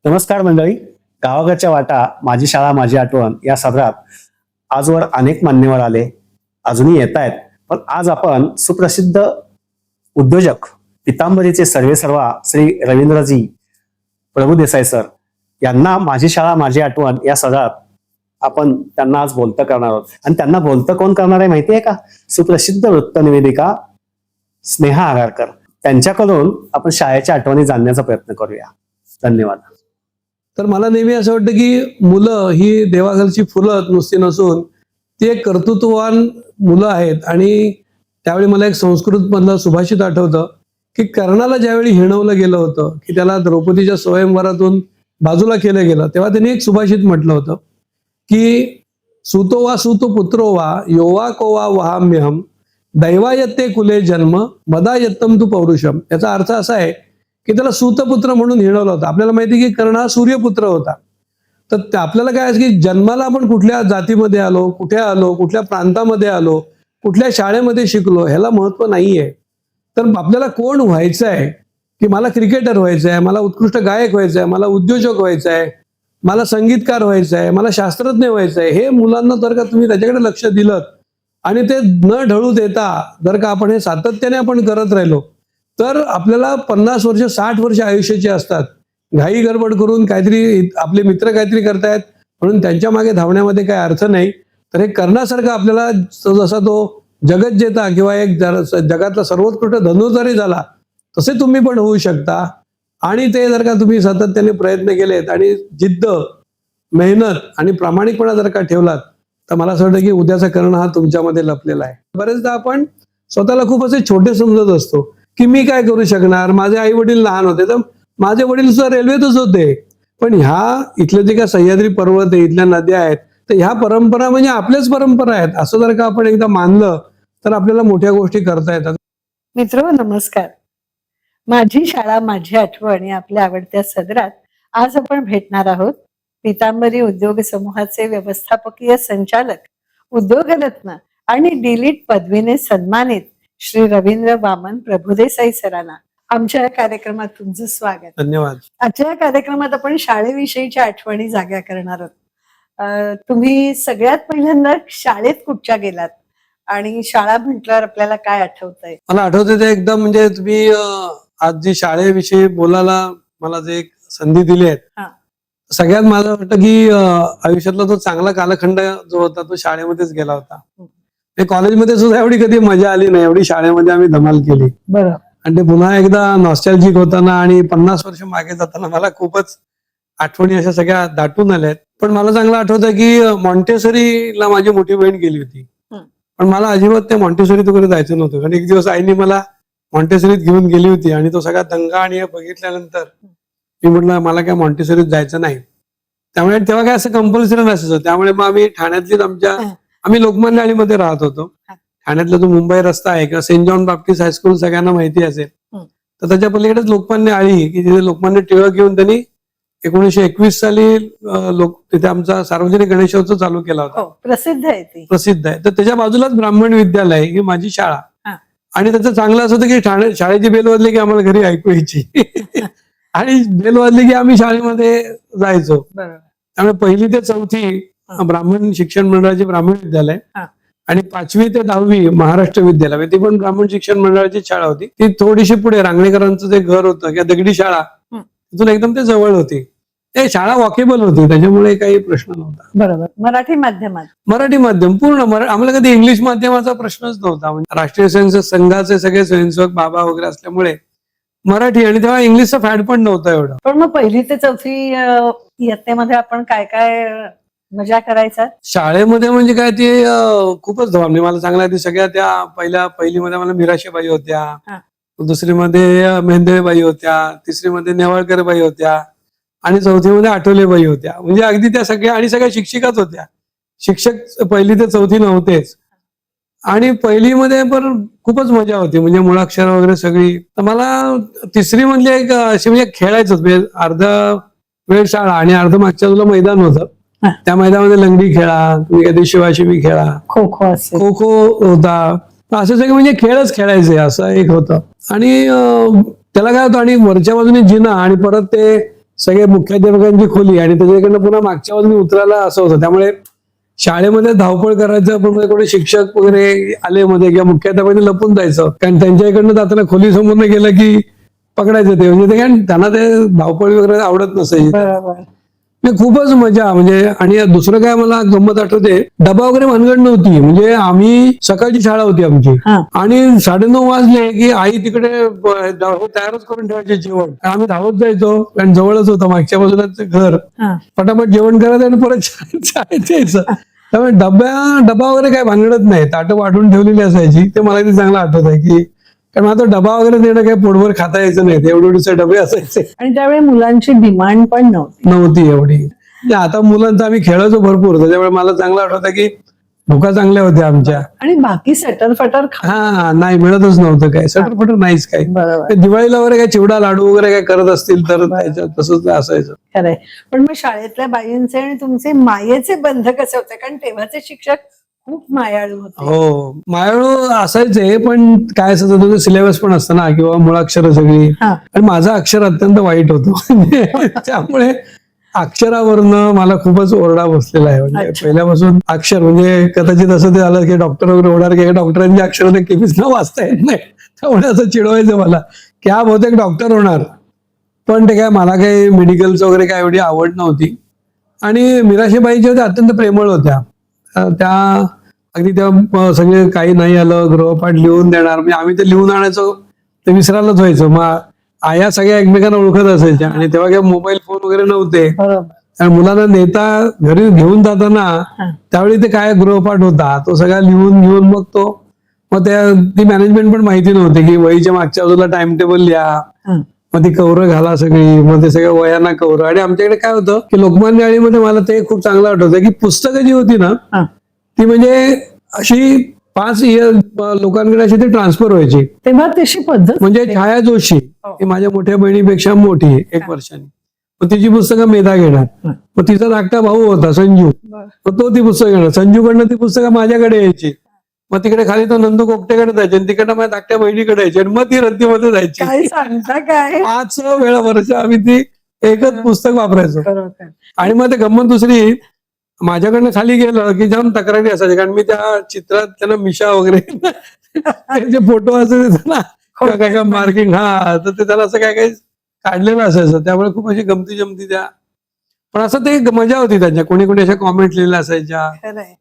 नमस्कार मंडळी. गावाकडच्या वाटा, माझी शाळा माझी आठवण या सदरात आजवर अनेक मान्यवर आले, अजूनही येत आहेत. पण आज आपण सुप्रसिद्ध उद्योजक पितांबरीचे सर्वेसर्वा श्री रवींद्रजी प्रभुदेसाई सर यांना माझी शाळा माझी आठवण या सदरात आपण त्यांना आज बोलतं करणार आहोत. आणि त्यांना बोलतं कोण करणार आहे माहिती आहे का? सुप्रसिद्ध वृत्तनिवेदिका स्नेहा आगारकर. त्यांच्याकडून आपण शाळेच्या आठवणी जाणण्याचा प्रयत्न करूया. धन्यवाद. तर मला नेहमी असं वाटतं की मुलं ही देवाघरची फुलं नुसती नसून ती एक कर्तृत्ववान मुलं आहेत. आणि त्यावेळी मला एक संस्कृत मधलं सुभाषित आठवतं की कर्णाला ज्यावेळी हिणवलं गेलं होतं की त्याला द्रौपदीच्या स्वयंवरातून बाजूला केलं गेलं, तेव्हा त्यांनी एक सुभाषित म्हटलं होतं की सुतो वा सुतो पुत्रो वा योवा कोवा वहाम्यहम दैवायत्ते कुले जन्म मदा यत्तम तू पौरुषम. याचा अर्थ असा आहे की त्याला सूतपुत्र म्हणून हिणवलं होतं. आपल्याला माहिती की कर्ण हा सूर्यपुत्र होता. तर आपल्याला काय आहे की जन्माला आपण कुठल्या जातीमध्ये आलो, कुठे आलो, कुठल्या प्रांतामध्ये आलो, कुठल्या शाळेमध्ये शिकलो, ह्याला महत्व नाहीये. तर आपल्याला कोण व्हायचं आहे की मला क्रिकेटर व्हायचं आहे, मला उत्कृष्ट गायक व्हायचं आहे, मला उद्योजक व्हायचं आहे, मला संगीतकार व्हायचं आहे, मला शास्त्रज्ञ व्हायचं आहे, हे मुलांना जर का तुम्ही त्याच्याकडे लक्ष दिलं आणि ते न ढळू देता जर का आपण हे सातत्याने आपण करत राहिलो तर आपल्याला 50 वर्ष 60 वर्ष आयुष्याची असतात. घाई गडबड करून काहीतरी आपले मित्र काहीतरी करतायत म्हणून त्यांच्या मागे धावण्यामध्ये काही अर्थ नाही. तर हे करण्यासारखं आपल्याला जसा तो जगत जेता किंवा एक जगातला सर्वोत्कृष्ट धनुर्धारी झाला तसे तुम्ही पण होऊ शकता. आणि ते जर का तुम्ही सातत्याने प्रयत्न केलेत आणि जिद्द, मेहनत आणि प्रामाणिकपणा जर का ठेवलात तर मला असं वाटतं की उद्याचा कर्ण हा तुमच्यामध्ये लपलेला आहे. बरेचदा आपण स्वतःला खूप असे छोटे समजत असतो की मी काय करू शकणार, माझे आई वडील लहान होते, तर माझे वडील सुद्धा रेल्वेतच होते. पण ह्या इथले जे काय सह्याद्री पर्वत आहे, इथल्या नद्या आहेत, तर ह्या परंपरा म्हणजे आपल्याच परंपरा आहेत असं जर का आपण एकदा मानलं तर आपल्याला मोठ्या गोष्टी करता येतात. मित्र नमस्कार. माझी शाळा माझी आठवण या आपल्या आवडत्या सदरात आज आपण भेटणार आहोत पितांबरी उद्योग समूहाचे व्यवस्थापकीय संचालक, उद्योगरत्न आणि डिलीट पदवीने सन्मानित श्री रवींद्र वामन प्रभुदेसाई सरांना आमच्या या कार्यक्रमात तुमचं स्वागत. धन्यवाद. आजच्या या कार्यक्रमात आपण शाळेविषयीच्या आठवणी जाग्या करणार आहोत. तुम्ही सगळ्यात पहिल्यांदा शाळेत कुठच्या गेलात आणि शाळा म्हटल्यावर आपल्याला काय आठवतंय? मला आठवते ते एकदम म्हणजे तुम्ही आज जी शाळेविषयी बोलायला मला जे एक संधी दिली आहे, सगळ्यात मला वाटतं की आयुष्यातला तो चांगला कालखंड जो होता तो शाळेमध्येच गेला होता. कॉलेजमध्ये सुद्धा एवढी कधी मजा आली नाही, एवढी शाळेमध्ये आम्ही धमाल केली. बरं. आणि ते पुन्हा एकदा नॉस्टॅल्जिक होताना आणि 50 वर्ष मागे जाताना मला खूपच आठवणी अशा सगळ्या दाटून आल्यात. पण मला चांगलं आठवतं की मॉन्टेसरीला माझी मोठी बहीण गेली होती. पण मला अजिबात त्या मॉन्टेसरीत वगैरे जायचं नव्हतं. कारण एक दिवस आईने मला मॉन्टेसरीत घेऊन गेली होती आणि तो सगळा दंगा आणि हे बघितल्यानंतर मी म्हटलं मला काय मॉन्टेसरीत जायचं नाही. त्यामुळे तेव्हा काय असं कंपल्सरी नसायचं. त्यामुळे मग आम्ही ठाण्यातलीच आम्ही लोकमान्य अलीमध्ये राहत होतो. ठाण्यातला जो मुंबई रस्ता आहे किंवा सेंट जॉन बाप्टिस्ट हायस्कूल सगळ्यांना माहिती असेल, तर त्याच्या पलीकडेच लोकमान्य आळी की जिथे लोकमान्य टिळक घेऊन त्यांनी 1921 साली तिथे आमचा सार्वजनिक गणेशोत्सव चालू केला होता. प्रसिद्ध आहे ती. प्रसिद्ध आहे. तर त्याच्या बाजूलाच ब्राह्मण विद्यालय ही माझी शाळा. आणि त्याचं चांगलं असं होतं की शाळेची बेल वाजली की आम्हाला घरी ऐकू यायची आणि बेल वाजली की आम्ही शाळेमध्ये जायचो. त्यामुळे 1ली ते 4थी ब्राह्मण शिक्षण मंडळाचे ब्राह्मण विद्यालय आणि 5वी ते 10वी महाराष्ट्र विद्यालय, ती पण ब्राह्मण शिक्षण मंडळाची शाळा होती. ती थोडीशी पुढे रांगणेकरांचं जे घर होतं किंवा दगडी शाळा तिथून एकदम ते जवळ होती. ते शाळा वॉकेबल होती, त्याच्यामुळे काही प्रश्न नव्हता. बरोबर. मराठी माध्यमात? मराठी माध्यम पूर्ण. आम्हाला कधी इंग्लिश माध्यमाचा प्रश्नच नव्हता. म्हणजे राष्ट्रीय स्वयंसेवक संघाचे सगळे स्वयंसेवक बाबा वगैरे असल्यामुळे मराठी, आणि तेव्हा इंग्लिशचा फॅड पण नव्हता एवढा. पण मग 1ली ते 4थी इयत्तेमध्ये आपण काय काय मजा करायचा शाळेमध्ये? म्हणजे काय ते खूपच धमाल. मला चांगला ती सगळ्या त्या पहिलीमध्ये मला मिराशीबाई होत्या, दुसरीमध्ये मेंदळेबाई होत्या, तिसरीमध्ये नेवाळकरबाई होत्या आणि 4थीमध्ये आठवलेबाई होत्या. म्हणजे अगदी त्या सगळ्या, आणि सगळ्या शिक्षिकाच होत्या. शिक्षक 1ली ते 4थी नव्हतेच. आणि 1लीमध्ये पण खूपच मजा होती, म्हणजे मुळाक्षर वगैरे सगळी. तर मला 3री मधली एक अशी म्हणजे खेळायचं, म्हणजे अर्ध वेळ शाळा आणि अर्ध मागच्या बाजूला मैदान होतं. त्या मैदानामध्ये लंगडी खेळा, तुम्ही कधी शिवाशिवी खेळा, खो खो होता. असे सगळे म्हणजे खेळच खेळायचे असं एक होतं. आणि त्याला काय होतं, आणि वरच्या बाजूने जिना आणि परत ते सगळे मुख्याध्यापकांची खोली आणि त्याच्याकडनं पुन्हा मागच्या बाजूने उतरायला असं होतं. त्यामुळे शाळेमध्ये धावपळ करायचं, पण कोणी शिक्षक वगैरे आले मध्ये किंवा मुख्याध्यापकांनी लपून जायचं, कारण त्यांच्या इकडनं जाताना खोली समोर गेलं की पकडायचं ते. म्हणजे ते काय त्यांना ते धावपळ वगैरे आवडत नसायची. बरोबर. खूपच मजा. म्हणजे आणि दुसरं काय मला गंमत आठवते, डबा वगैरे भानगड नव्हती. म्हणजे आम्ही सकाळची शाळा होती आमची हा. आणि 9:30 वाजले की आई तिकडे तयारच करून ठेवायचे जेवण. आम्ही धावत जायचो, कारण जवळच होतं मागच्या बाजूलाच घर. हा. पटापट जेवण करायचं आणि परत शाळेत यायचं. त्यामुळे डबा वगैरे काय भानगडत नाही, ताटं वाढून ठेवलेली असायची. ते मला ते चांगलं आठवत आहे की, कारण आता डबा वगैरे देणं काही पोटभर खाता यायचं नाही, एवढे डबे असायचे. आणि त्यावेळी मुलांची डिमांड पण नव्हती एवढी. म्हणजे आता मुलांचं आम्ही खेळायचो भरपूर, त्याच्यामुळे मला चांगलं आठवतं की भुका चांगल्या होत्या आमच्या. आणि बाकी सटर-फटर हा, नाही मिळतच नव्हतं काय, सटरफटर नाहीच काही. बरोबर. दिवाळीला वगैरे काय चिवडा लाडू वगैरे काय करत असतील तर तसंच असायचं. खरंय. पण मग शाळेतल्या बाईंचे आणि तुमचे मायेचे बंध कसे होते? कारण तेव्हाचे शिक्षक खूप मायाळू होते. हो, मायाळू असायचे, पण काय असायचं तुझं सिलेबस पण असतं ना, किंवा मुळाक्षर सगळी. हा. आणि माझं अक्षर अत्यंत वाईट होतं. त्यामुळे अक्षरावरनं मला खूपच ओरडा बसलेला आहे. म्हणजे अच्छा. पहिल्यापासून अक्षर म्हणजे कदाचित असं ते आलं की डॉक्टर वगैरे होणार की डॉक्टरांची अक्षर ते केवीच ना वाचता येत नाही, त्यामुळे असं चिडवायचं मला की हा बहुतेक डॉक्टर होणार. पण ते काय, मला काही मेडिकलचं वगैरे काय एवढी आवड नव्हती. आणि मिराशीबाई ज्या होत्या अत्यंत प्रेमळ होत्या. त्या अगदी त्या सगळे काही नाही आलं गृहपाठ लिहून देणार, म्हणजे आम्ही ते लिहून आणायचो, ते विसरायलाच व्हायचं. मग आया सगळ्या एकमेकांना ओळखत असायच्या आणि तेव्हा काही मोबाईल फोन वगैरे नव्हते. बरोबर. आणि मुलांना नेता घरी घेऊन जाताना हा. त्यावेळी ते काय गृहपाठ होता तो सगळा लिहून घेऊन मग ती मॅनेजमेंट पण माहिती नव्हती की वहीच्या मागच्या बाजूला टाइम टेबल लिहा, हा. मग ती कवरं घाला सगळी, मग ते सगळ्या वयांना कवरं. आणि आमच्याकडे काय होतं की लोकमान्य शाळेमध्ये मला ते खूप चांगलं आठवतं की पुस्तकं जी होती ना, हा. ती म्हणजे अशी 5 लोकांकडे अशी ती ट्रान्सफर व्हायची. तेव्हा तशी पद्धत म्हणजे छाया जोशी ही माझ्या मोठ्या बहिणीपेक्षा मोठी आहे 1 वर्षांनी. मग तिची पुस्तकं मेधा घेणार, मग तिचा धाकटा भाऊ होता संजू, मग तो ती पुस्तकं घेणार. संजूकडनं ती पुस्तकं माझ्याकडे यायची, मग तिकडे खाली तो नंदू कोकटेकडे जायचे आणि तिकडनं माझ्या धाकट्या बहिणीकडे यायची आणि मग ती रद्दीमध्ये जायची. काय सांगता काय? 5 वेळा वर्ष आम्ही ती एकच पुस्तक वापरायचो. खरोखर. आणि मग ते गंमत दुसरी, माझ्याकडनं खाली गेलं की जाऊन तक्रारी असायची, कारण मी त्या चित्रात त्यांना मिशा वगैरे जे फोटो असायचे ना, काय काय मार्किंग, हा, तर ते त्याला असं काय काय काढलेलं असायचं. त्यामुळे खूप अशी गमती जमती त्या, पण असं ते मजा होती त्यांच्या. कोणी कोणी अशा कॉमेंट लिहिल्या असायच्या. खरंय.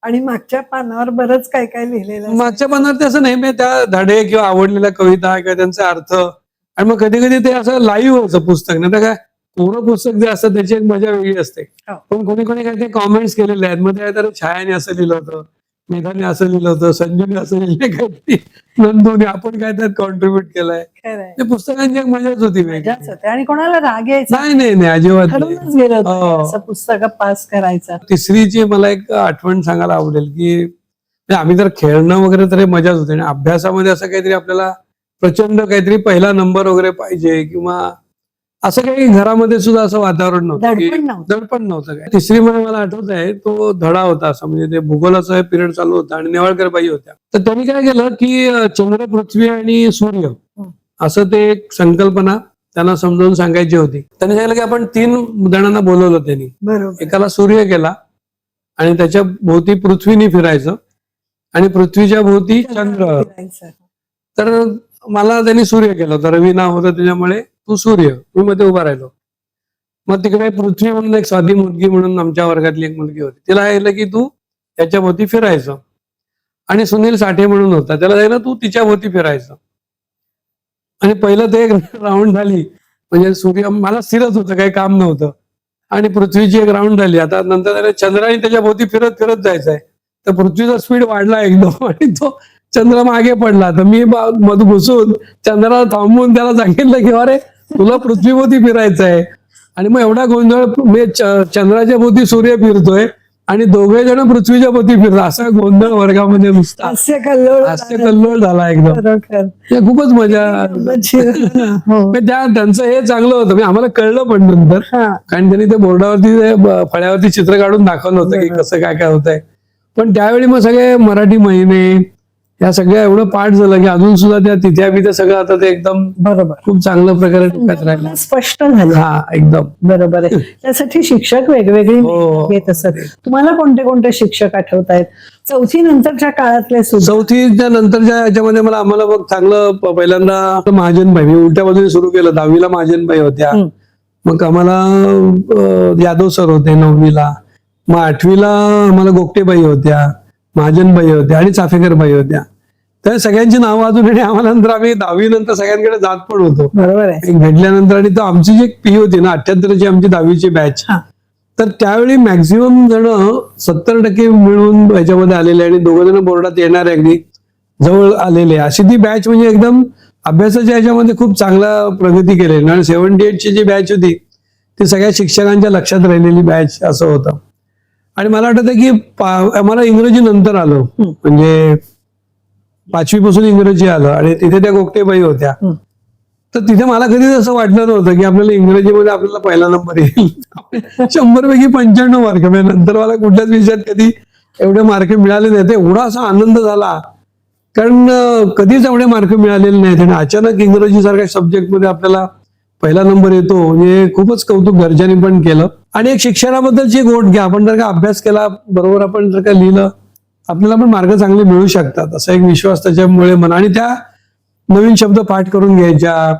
आणि मागच्या पानावर बरंच काय काय लिहिलेलं असायचं. मागच्या पानावर ते असं नेहमी त्या धडे किंवा आवडलेल्या कविता किंवा त्यांचा अर्थ. आणि मग कधी कधी ते असं लाईव्ह होतं पुस्तक, नाही तर काय पूर्ण पुस्तक जे असतं त्याची एक मजा वेगळी असते. हो. पण कोणी कोणी काय ते कॉमेंट्स केलेले आहेत, मग त्या छायाने असं लिहिलं होतं, मेधाने असं लिहिलं होतं, संजूने असं लिहिलं, काहीतरी नंदूने आपण काय त्यात कॉन्ट्रीब्युट केलंय. खरंय. ते पुस्तकांची एक मजाच होती वेगळी. मजाच होते. आणि कोणाला राग यायचा नाही अजिबात नाही. ठरूनच गेलं होतं हो. असं पुस्तक पास करायचं. तिसरीची मला एक आठवण सांगायला आवडेल की, म्हणजे आम्ही तर खेळणं वगैरे तरी मजाच होते आणि अभ्यासामध्ये असं काहीतरी आपल्याला प्रचंड काहीतरी पहिला नंबर वगैरे पाहिजे किंवा असं काही घरामध्ये सुद्धा असं वातावरण नव्हतं की दडपण नव्हतं. दडपण नव्हतं काय. तिसरी मध्ये मला आठवत आहे तो धडा होता असा, म्हणजे ते भूगोलाचा पिरियड चालू होता आणि नेवाळकर बाई होत्या. तर त्यांनी काय केलं की चंद्र, पृथ्वी आणि सूर्य असं ते एक संकल्पना त्यांना समजावून सांगायची होती. त्यांनी सांगितलं की आपण 3 जणांना बोलवलं त्यांनी. बरोबर. एकाला सूर्य केला आणि त्याच्या भोवती पृथ्वीनी फिरायचं आणि पृथ्वीच्या भोवती चंद्र. फिरायचं. तर मला त्यांनी सूर्य केलं होतं, रवी नाव होतं त्याच्यामुळे तू सूर्य, मी मध्ये उभा राहिलो. मग तिकडे पृथ्वी म्हणून एक साधी मुलगी म्हणून आमच्या वर्गातली एक मुलगी होती, तिला सांगितलं की तू त्याच्या भोवती फिरायचं. आणि सुनील साठे म्हणून होता, त्याला सांगितलं तू तिच्या भोवती फिरायचं. आणि पहिलं ते एक राऊंड झाली, म्हणजे सूर्य मला स्थिरच होतं, काही काम नव्हतं. आणि पृथ्वीची एक राऊंड झाली. आता नंतर त्याला चंद्राने त्याच्या भोवती फिरत फिरत जायचंय, तर पृथ्वीचा स्पीड वाढला एकदम आणि तो चंद्र मागे पडला. तर मी मध घुसून चंद्राला थांबवून त्याला सांगितलं की अरे तुला पृथ्वीभोवती फिरायचं आहे. आणि मग एवढा गोंधळ, मी चंद्राच्या भोवती सूर्य फिरतोय आणि दोघे जण पृथ्वीच्या भोवती फिरतो, असा गोंधळ वर्गामध्ये नुसता हास्य कल्लोळ झाला एकदम. खरोखर. ते खूपच मजा. हो. त्यांचं हे चांगलं होतं, म्हणजे आम्हाला कळलं पण नंतर, हा. कारण त्यांनी ते बोर्डावरती फळ्यावरती चित्र काढून दाखवलं होतं की कसं काय काय होतंय. पण त्यावेळी मग सगळे मराठी महिने या सगळ्या एवढं पाठ झालं की अजून सुद्धा त्या तिथ्या बिथ्या सगळं आता ते एकदम बरोबर खूप चांगल्या प्रकारे डोक्यात राहिलं. स्पष्ट झालं. हा एकदम बरोबर आहे. त्यासाठी शिक्षक वेगवेगळी हो. मेहनत घेत असत. तुम्हाला कोणते कोणते शिक्षक आठवत आहेत चौथी नंतरच्या काळातले सुद्धा? चौथीच्या नंतरच्या याच्यामध्ये आम्हाला मग चांगलं पहिल्यांदा महाजनबाई, मी उलट्या बाजूने सुरू केलं. 10वीला महाजनबाई होत्या. मग आम्हाला यादव सर होते 9वीला. मग 8वीला आम्हाला गोगटेबाई होत्या, महाजनबाई होत्या आणि चाफेकरबाई होत्या. त्या सगळ्यांची नावं अजून आणि आम्हाला नंतर आम्ही 10वी नंतर सगळ्यांकडे जात पण होतो. बरोबर आहे. एक भेटल्यानंतर. आणि तो आमची जी पी होती ना 78ची आमची 10वीची बॅच, तर त्यावेळी मॅक्झिमम जण 70% मिळून याच्यामध्ये आलेले आणि 2 जण बोर्डात येणारे अगदी जवळ आलेले, अशी ती बॅच म्हणजे एकदम अभ्यासाच्या याच्यामध्ये खूप चांगला प्रगती केलेली. आणि 78ची जी बॅच होती ती सगळ्या शिक्षकांच्या लक्षात राहिलेली बॅच असं होतं. आणि मला वाटतं की आम्हाला इंग्रजी नंतर आलो, म्हणजे 5वी पासून इंग्रजी आलं. आणि तिथे त्या गोगटेबाई होत्या. तर तिथे मला कधीच असं वाटलं नव्हतं की आपल्याला इंग्रजीमध्ये आपल्याला पहिला नंबर येईल. 100 पैकी 95 मार्क. नंतर मला कुठल्याच विषयात कधी एवढे मार्क मिळाले नाहीत. एवढा असा आनंद झाला कारण कधीच एवढे मार्क मिळालेले नाहीत. आणि अचानक इंग्रजी सारख्या सब्जेक्टमध्ये आपल्याला पहिला नंबर येतो म्हणजे खूपच कौतुक घरच्यांनी पण केलं. आणि एक शिक्षणाबद्दलची एक ओढ घ्या. आपण जर का अभ्यास केला बरोबर, आपण जर का लिहिलं, आपल्याला पण मार्ग चांगले मिळू शकतात असा एक विश्वास त्याच्यामुळे म्हणा. आणि त्या नवीन शब्द पाठ करून घ्यायच्या,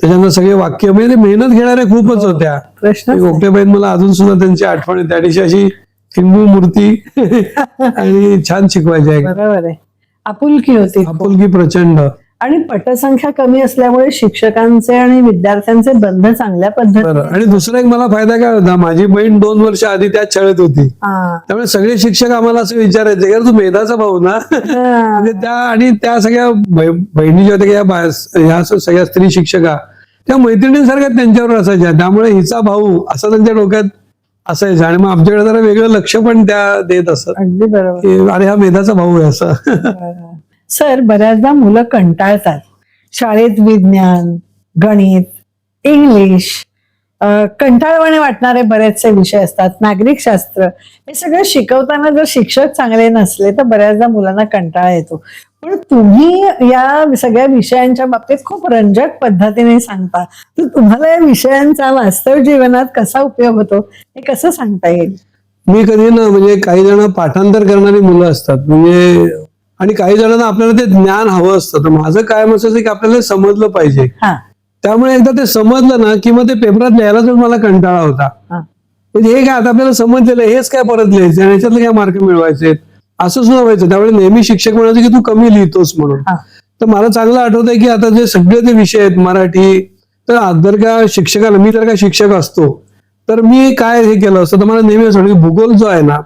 त्याच्यानंतर सगळे वाक्य, म्हणजे मेहनत घेणाऱ्या खूपच होत्या. गोगटेबाई मला अजून सुद्धा त्यांची आठवण येते. आणि अशी हिंदू मूर्ती आणि छान शिकवायच्या. बरोबर आहे. आपुलकी होती. आपुलकी प्रचंड. आणि पटसंख्या कमी असल्यामुळे शिक्षकांचे आणि विद्यार्थ्यांचे बंध चांगल्या पद्धतीने. आणि दुसरा एक मला फायदा काय होता, माझी बहीण 2 वर्ष आधी त्याच शाळेत होती. त्यामुळे सगळे शिक्षक आम्हाला असं विचारायचे की तू मेधाचा भाऊ ना. म्हणजे त्या सगळ्या बहिणी ज्या होत्या ह्या सगळ्या स्त्री शिक्षका त्या मैत्रिणींसारख्या त्यांच्यावर असायच्या. त्यामुळे हिचा भाऊ असं त्यांच्या डोक्यात असायचं. आणि मग आमच्याकडे जरा वेगळं लक्ष पण त्या देत असत. अगदी बरोबर. अरे हा मेधाचा भाऊ आहे असं. सर, बऱ्याचदा मुलं कंटाळतात. शाळेत विज्ञान, गणित, इंग्लिश, कंटाळवाणे वाटणारे बरेचसे विषय असतात. नागरिक शास्त्र, हे सगळं शिकवताना जर शिक्षक चांगले नसले तर बऱ्याचदा मुलांना कंटाळा येतो. पण तुम्ही या सगळ्या विषयांच्या बाबतीत खूप रंजक पद्धतीने सांगता. तर तुम्हाला या विषयांचा वास्तव जीवनात कसा उपयोग होतो हे कसं सांगता येईल? मी कधी ना, म्हणजे काही जण पाठांतर करणारी मुलं असतात, म्हणजे आणि काही जणांना आपल्याला ते ज्ञान हवं असतं. तर माझं काय असायचं की आपल्याला समजलं पाहिजे. त्यामुळे एकदा ते समजलं ना की मग ते पेपरात लिहायलाच मला कंटाळा होता. म्हणजे हे काय आता आपल्याला समजलेलं, हेच काय परत लिहायचं आणि याच्यातले काय मार्क मिळवायचे असं सुद्धा व्हायचं. त्यामुळे नेहमी शिक्षक म्हणायचे की तू कमी लिहितोस म्हणून. तर मला चांगलं आठवतंय की आता जे सगळे ते विषय आहेत मराठी, तर जर का शिक्षकाला, मी जर का शिक्षक असतो तर मी काय हे केलं असतं, तर मला नेहमी असं वाटतं की भूगोल जो आहे ना,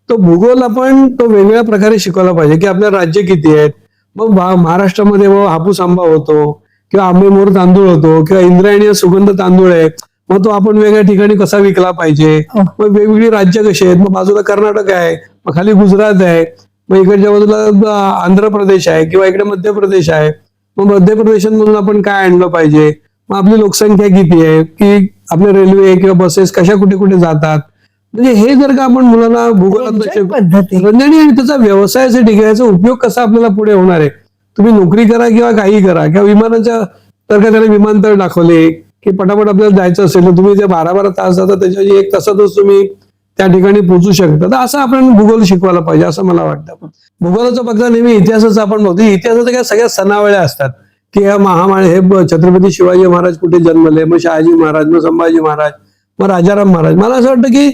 तो भूगोल आपण तो वेगवेगळ्या प्रकारे शिकवला पाहिजे. की आपल्या राज्य किती आहेत, मग महाराष्ट्रामध्ये हापूस आंबा होतो किंवा आंबे मोर तांदूळ होतो किंवा इंद्रायणी सुगंध तांदूळ आहे, मग तो आपण वेगळ्या ठिकाणी कसा विकला पाहिजे. मग वेगवेगळी राज्य कशी आहेत, मग बाजूला कर्नाटक आहे, मग खाली गुजरात आहे, मग इकडच्या बाजूला आंध्र प्रदेश आहे किंवा इकडे मध्य प्रदेश आहे. मग मध्य प्रदेशांमधून आपण काय आणलं पाहिजे, मग आपली लोकसंख्या किती आहे, की आपले रेल्वे किंवा बसेस कशा कुठे कुठे जातात. म्हणजे हे जर का आपण मुलांना भूगोलात पद्धती आणि त्याचा व्यवसायासाठी घ्यायचा उपयोग कसा आपल्याला पुढे होणार आहे. तुम्ही नोकरी करा किंवा काही करा, किंवा विमानाच्या तर का त्याला विमानतळ दाखवले की पटापट आपल्याला जायचं असेल तर तुम्ही जे 12-12 तास जाता त्याच्या 1 तासातच तुम्ही त्या ठिकाणी पोहोचू शकता. तर असं आपण भूगोल शिकवायला पाहिजे असं मला वाटतं. भूगोलाचं बघता नेहमी इतिहासाचं आपण बघतो. इतिहासाच्या काय सगळ्या सणावळ्या असतात की हे छत्रपती शिवाजी महाराज कुठे जन्मले, मग शहाजी महाराज, मग संभाजी महाराज, मग राजाराम महाराज. मला असं वाटतं की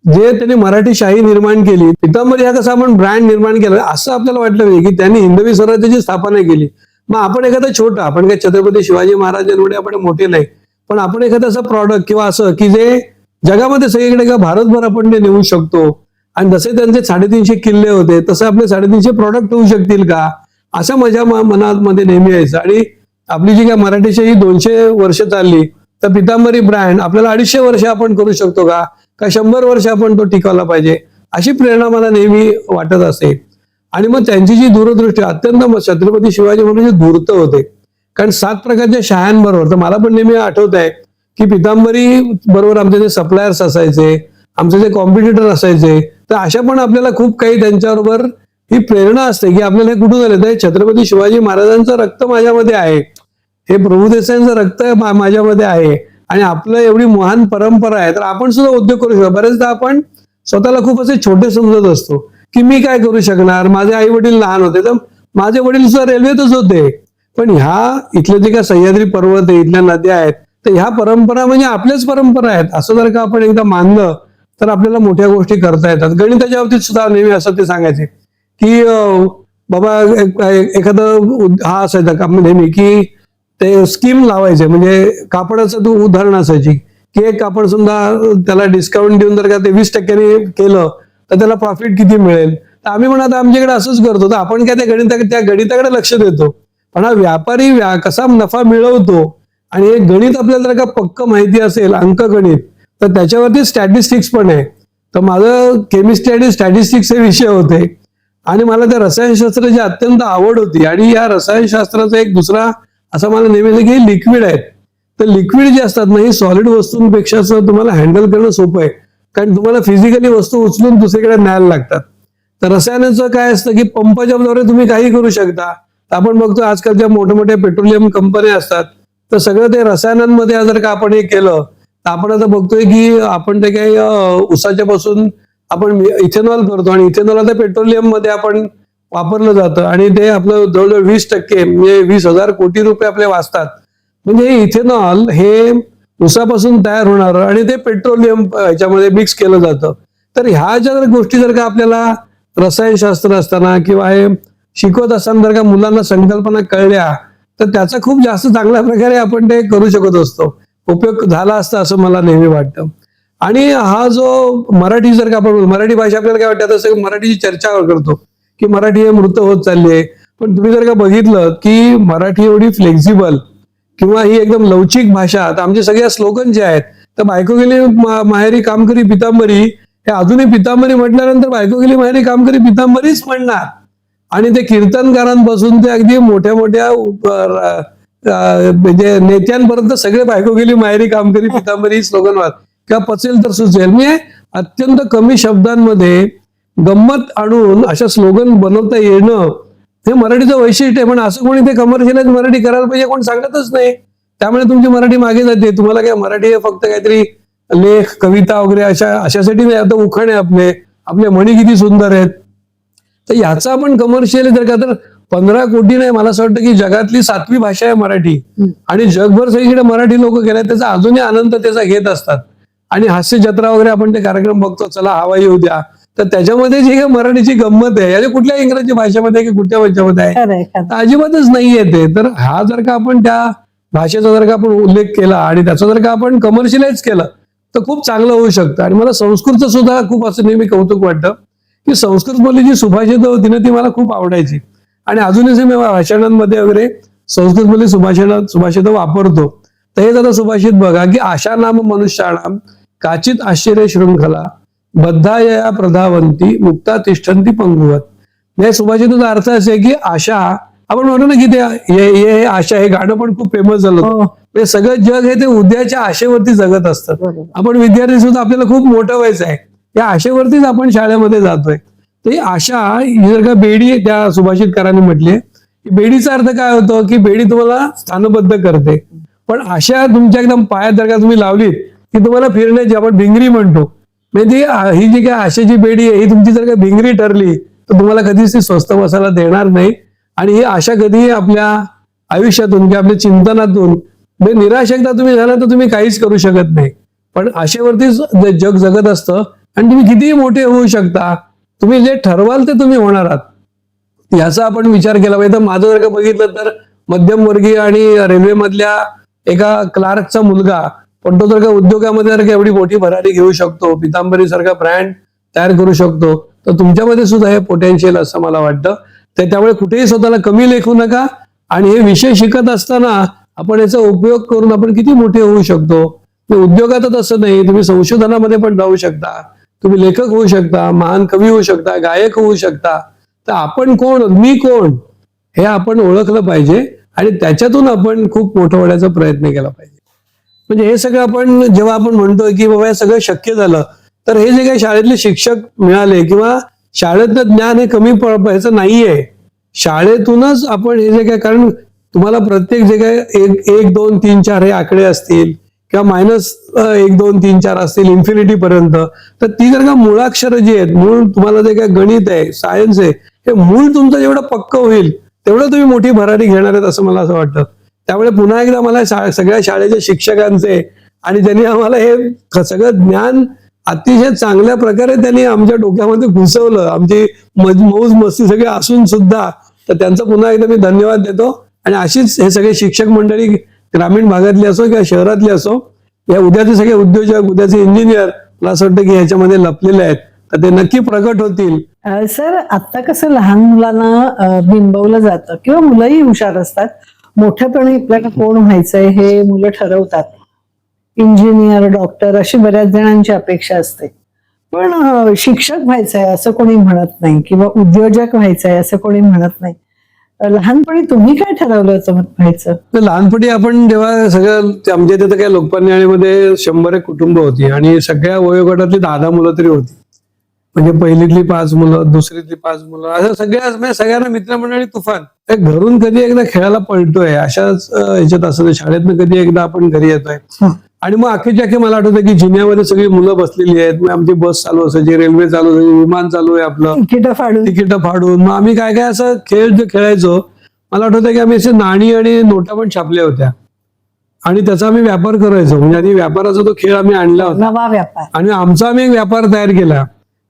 जे त्यांनी मराठी शाही निर्माण केली, पितांबरी हा कसा आपण ब्रँड निर्माण केला असं आपल्याला वाटलं नाही की त्यांनी हिंदवी स्वराज्याची स्थापना केली. मग आपण एखादा छोटा, आपण काय छत्रपती शिवाजी महाराजांमुळे आपण मोठे नाही, पण आपण एखादं असं प्रॉडक्ट किंवा असं की जे जगामध्ये सगळीकडे किंवा भारतभर आपण ते नेऊ शकतो. आणि जसे त्यांचे 350 किल्ले होते तसं आपले 350 प्रॉडक्ट होऊ शकतील का, असा माझ्या मनामध्ये नेहमी यायचं. आणि आपली जी काय मराठी शाही 200 वर्ष चालली, तर पितांबरी ब्रँड आपल्याला 250 वर्ष आपण करू शकतो का 100 वर्ष आपण तो टिकवला पाहिजे, अशी प्रेरणा मला नेहमी वाटत असे. आणि मग त्यांची जी दूरदृष्टी अत्यंत छत्रपती शिवाजी महाराज धूर्त होते. कारण 7 प्रकारच्या शाळांबरोबर, तर मला पण नेहमी आठवत आहे की पितांबरी बरोबर आमचे जे सप्लायर्स असायचे, आमचे जे कॉम्पिटिटर असायचे, तर अशा पण आपल्याला खूप काही त्यांच्याबरोबर ही प्रेरणा असते की आपल्याला हे कुठून आलं, तर छत्रपती शिवाजी महाराजांचं रक्त माझ्यामध्ये आहे, हे प्रभुदेसाईंचं रक्त माझ्यामध्ये आहे, आणि आपलं एवढी महान परंपरा आहे, तर आपण सुद्धा उद्योग करू शकतो. बरेचदा आपण स्वतःला खूप असे छोटे समजत असतो की मी काय करू शकणार, माझे आई वडील लहान होते, तर माझे वडील सुद्धा रेल्वेतच होते. पण ह्या इथले जे काय सह्याद्री पर्वत आहे, इथल्या नद्या आहेत, तर ह्या परंपरा म्हणजे आपल्याच परंपरा आहेत, असं जर का आपण एकदा मानलं तर आपल्याला मोठ्या गोष्टी करता येतात. गणिताच्या बाबतीत सुद्धा नेहमी असं ते सांगायचे की बाबा एखादं हा असायचा का नेहमी की ते स्कीम लावायचे, म्हणजे कापडाचं तू उदाहरण असायची की एक कापड समजा त्याला डिस्काउंट देऊन जर का ते 20% केलं तर त्याला प्रॉफिट किती मिळेल. तर आम्ही म्हणा आमच्याकडे असंच करतो, तर आपण काय त्या गणिताकडे लक्ष देतो, पण हा व्यापारी कसा नफा मिळवतो, आणि हे गणित आपल्याला जर का पक्क माहिती असेल, अंकगणित, तर त्याच्यावरती स्टॅटिस्टिक्स पण आहे. तर माझं केमिस्ट्री आणि स्टॅटिस्टिक्स हे विषय होते, आणि मला त्या रसायनशास्त्राची अत्यंत आवड होती. आणि या रसायनशास्त्राचा एक दुसरा असं मला नेहमी की लिक्विड आहेत, तर लिक्विड जे असतात ना, ही सॉलिड वस्तूंपेक्षा तुम्हाला हँडल करणं सोपं आहे, कारण तुम्हाला फिजिकली वस्तू उचलून दुसरीकडे न्यायला लागतात. तर रसायनाचं काय असतं की पंपाच्या द्वारे तुम्ही काही करू शकता. आपण बघतो आजकालच्या मोठ्या मोठ्या पेट्रोलियम कंपन्या असतात, तर सगळं ते रसायनांमध्ये जर का आपण हे केलं, तर आपण आता बघतोय की आपण ते काही उसाच्या पासून आपण इथेनॉल करतो, आणि इथेनॉल आता पेट्रोलियम मध्ये आपण वापरलं जातं, आणि ते आपलं जवळजवळ 20% म्हणजे 20,000 कोटी रुपये आपले वाचतात. म्हणजे हे इथेनॉल हे उसापासून तयार होणार, आणि ते पेट्रोलियम ह्याच्यामध्ये मिक्स केलं जातं. तर ह्या ज्या गोष्टी जर का आपल्याला रसायनशास्त्र असताना किंवा हे शिकवत असताना जर का मुलांना संकल्पना कळल्या, तर त्याचा खूप जास्त चांगल्या प्रकारे आपण ते करू शकत असतो, उपयोग झाला असता असं मला नेहमी वाटतं. आणि हा जो मराठी जर का आपण मराठी भाषा आपल्याला काय वाटतं, तसं मराठीची चर्चा करतो की मराठी हे मृत होत चालली आहे, पण तुम्ही जर का बघितलं की मराठी एवढी फ्लेक्झिबल किंवा ही एकदम लवचिक भाषा, तर आमचे सगळ्या स्लोगन जे आहेत, तर बायको गेली माहेरी काम करी पितांबरी, हे अजूनही पितांबरी म्हटल्यानंतर बायको गेली माहेरी काम करी पितांबरीच म्हणणार. आणि ते कीर्तनकारांपासून ते अगदी मोठ्या मोठ्या म्हणजे नेत्यांपर्यंत सगळे बायको गेली माहेरी काम करी पितांबरी स्लोगन वाद किंवा पचेल तर सुचेल, म्हणजे अत्यंत कमी शब्दांमध्ये गंमत आणून अशा स्लोगन बनवता येणं हे मराठीचं वैशिष्ट्य आहे. पण असं कोणी ते कमर्शियलाइज मराठी करायला पाहिजे कोण सांगतच नाही, त्यामुळे तुमची मराठी मागे जाते. तुम्हाला काय मराठी हे फक्त काहीतरी लेख कविता वगैरे अशासाठी नाही, आता उखाणे आपले म्हणी किती सुंदर आहेत. तर याचा आपण कमर्शियल जर का तर 15 कोटी नाही, मला असं वाटतं की जगातली 7वी भाषा आहे मराठी, आणि जगभर सगळीकडे मराठी लोक गेले, त्याचा अजूनही आनंद त्याचा घेत असतात. आणि हास्य जत्रा वगैरे आपण ते कार्यक्रम बघतो, चला हवा येऊ द्या, तर त्याच्यामध्ये जी मराठीची गंमत आहे, याच्या कुठल्या इंग्रजी भाषेमध्ये की कुठल्या भाषेमध्ये आहे अजिबातच नाही येते. तर हा जर का आपण त्या भाषेचा जर का आपण उल्लेख केला आणि त्याचा जर का आपण कमर्शियलाइज केलं, तर खूप चांगलं होऊ शकतं. आणि मला संस्कृतचं सुद्धा खूप असं नेहमी कौतुक वाटतं की संस्कृत बोली जी सुभाषित होती ना, ती मला खूप आवडायची, आणि अजूनही मी भाषणांमध्ये वगैरे संस्कृत बोली सुभाषित वापरतो. तर हे जरा सुभाषित बघा की आशा नाम मनुष्याणाम काचित आश्चर्य शृंखला बद्धाया प्रधावंती मुक्ता तिष्ठन्ति पंगुवत. या सुभाषिताचा अर्थ असे की आशा, आपण म्हणतो ना की ते आशा हे गाणं पण खूप फेमस झालं होतं. म्हणजे सगळं जग हे ते उद्याच्या आशेवरती जगत असतात. आपण विद्यार्थी सुद्धा आपल्याला खूप मोठं व्हायचं आहे, या आशेवरतीच आपण शाळेमध्ये जातोय. तर ही आशा ही जर का बेडी त्या सुभाषितकारांनी म्हटली, बेडीचा अर्थ काय होतो की बेडी तुम्हाला स्थानबद्ध करते, पण आशा तुमच्या एकदम पायात जर का तुम्ही लावलीत की तुम्हाला फिरण्याची, आपण भिंगरी म्हणतो, म्हणजे ही जी काय आशेची बेडी आहे ही तुमची जर का भिंगरी ठरली तर तुम्हाला कधीच ती स्वस्त बसायला देणार नाही. आणि ही आशा कधीही आपल्या आयुष्यातून किंवा आपल्या चिंतनातून म्हणजे निराश एकदा तुम्ही झाला तर तुम्ही काहीच करू शकत नाही. पण आशेवरतीच जग जगत असतं, आणि तुम्ही कितीही मोठे होऊ शकता, तुम्ही जे ठरवाल ते तुम्ही होणार आहात, याचा आपण विचार केला पाहिजे. तर माझं जर का बघितलं तर मध्यमवर्गीय आणि रेल्वेमधल्या एका क्लार्कचा मुलगा, पण तो जर का उद्योगामध्ये जर का एवढी मोठी भरारी घेऊ शकतो, पितांबरी सारखा ब्रँड तयार करू शकतो, तर तुमच्यामध्ये सुद्धा हे पोटेन्शियल असं मला वाटतं. तर त्यामुळे कुठेही स्वतःला कमी लेखू नका, आणि हे विषय शिकत असताना आपण याचा उपयोग करून आपण किती मोठे होऊ शकतो. उद्योगातच असं नाही, तुम्ही संशोधनामध्ये पण जाऊ शकता, तुम्ही लेखक होऊ शकता, महान कवी होऊ शकता, गायक होऊ शकता. तर आपण कोण, मी कोण हे आपण ओळखलं पाहिजे, आणि त्याच्यातून आपण खूप मोठं होण्याचा प्रयत्न केला पाहिजे. म्हणजे हे सगळं आपण जेव्हा आपण म्हणतोय की बाबा हे सगळं शक्य झालं, तर हे जे काही शाळेतले शिक्षक मिळाले किंवा शाळेतलं ज्ञान हे कमी ह्याचं नाहीये. शाळेतूनच आपण हे जे काय, कारण तुम्हाला प्रत्येक जे काय 1 2 3 4 हे आकडे असतील किंवा -1 2 3 4 असतील इन्फिनिटी पर्यंत, तर ती जर का मूळाक्षर जी आहेत, मूळ तुम्हाला जे काय गणित आहे, सायन्स आहे, हे मूळ तुमचं जेवढं पक्क होईल तेवढं तुम्ही मोठी भरारी घेणार आहेत असं मला असं वाटतं. त्यामुळे पुन्हा एकदा मला सगळ्या शाळेच्या शिक्षकांचे आणि ज्यांनी आम्हाला हे सगळं ज्ञान अतिशय चांगल्या प्रकारे त्यांनी आमच्या डोक्यामध्ये घुसवलं, आमची मौज मस्ती सगळी असून सुद्धा, तर त्यांचा पुन्हा एकदा मी धन्यवाद देतो. आणि अशीच हे सगळे शिक्षक मंडळी ग्रामीण भागातली असो किंवा शहरातली असो, या उद्याचे सगळे उद्योजक, उद्याचे इंजिनियर मला असं वाटतं की ह्याच्यामध्ये लपलेले आहेत, तर ते नक्की प्रकट होतील. सर, आता कसं लहान मुलांना बिंबवलं जातं किंवा मुलंही हुशार असतात, मोठ्यापणी आपल्याला कोण व्हायचंय हे मुलं ठरवतात. इंजिनियर, डॉक्टर अशी बऱ्याच जणांची अपेक्षा असते, पण शिक्षक व्हायचंय असं कोणी म्हणत नाही किंवा उद्योजक व्हायचंय असं कोणी म्हणत नाही. लहानपणी तुम्ही काय ठरवलं होतं व्हायचं? तर लहानपणी आपण जेव्हा सगळं आमच्या इथे तर काही लोककल्याणामध्ये 100 कुटुंब होती आणि सगळ्या वयोगटातली 10 मुलं तरी होती. म्हणजे पहिलीतली 5 मुलं, दुसरीतली 5 मुलं, असं सगळ्यांना मित्रमंडळी तुफान. घरून कधी एकदा खेळायला पळतोय अशाच ह्याच्यात असं, शाळेतनं कधी एकदा आपण घरी येतोय. आणि मग अखेरच्या अखेर मला आठवतं की जिन्यामध्ये सगळी मुलं बसलेली आहेत, मग आमची बस चालू असायची, रेल्वे चालू असायची, विमान चालू आहे आपलं, तिकीट फाडून मग आम्ही काय काय असं खेळ जे खेळायचो. मला आठवतं की आम्ही असे नाणी आणि नोटा पण छापल्या होत्या आणि त्याचा आम्ही व्यापार करायचो. म्हणजे आधी व्यापाराचा तो खेळ आम्ही आणला होता, नवा व्यापार, आणि आमचा आम्ही एक व्यापार तयार केला.